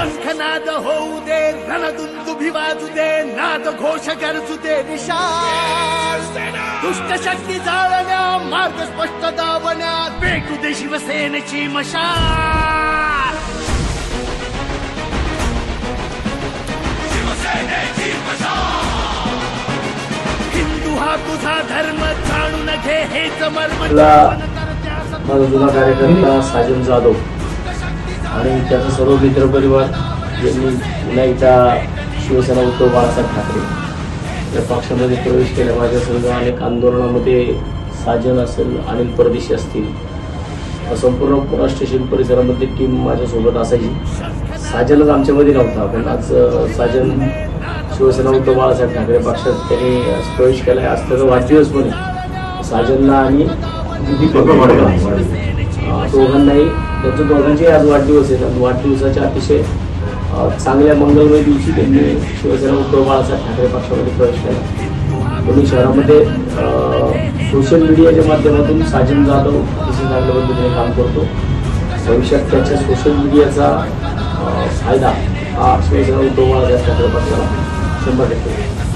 शंखनाद होऊ दे, रणदुंदुभी वाजू दे, नाद घोष गरजू दे विशाल. दुष्ट शक्ती जाळण्या, मार्ग स्पष्ट दावण्या, पेटू दे शिवसेनेची मशाल. शिवसेनेची मशाल. हिंदू हा तुझा धर्म, जाणून घे हेच मर्म. माझा जुना कार्यकर्ता साजन जाधव आणि त्याचा सर्व मित्रपरिवार यांनी पुन्हा एकदा शिवसेना उद्धव बाळासाहेब ठाकरे या पक्षामध्ये प्रवेश केला. माझ्यासंघ अनेक आंदोलनामध्ये साजन असेल, अनिल परदेशी असतील, संपूर्ण पुणा स्टेशन परिसरामध्ये टीम माझ्यासोबत असायची. साजनच आमच्यामध्ये नव्हता, पण आज साजन शिवसेना उद्धव बाळासाहेब ठाकरे पक्षात त्यांनी प्रवेश केला आहे. आज त्याचा वाढदिवस पण आहे. साजनला आणि दोघांनाही त्यांच्या दोघांचे आज वाढदिवस आहे. वाढदिवसाच्या अतिशय चांगल्या मंगलमय दिवशी त्यांनी शिवसेना उद्धव बाळासाहेब ठाकरे पक्षामध्ये प्रवेश केला. पुणे शहरामध्ये सोशल मीडियाच्या माध्यमातून साजन जाधव अतिशय चांगल्या पद्धतीने काम करतो. भविष्यात त्याच्या सोशल मीडियाचा फायदा हा शिवसेना उद्धव बाळासाहेब ठाकरे पक्षाला 100%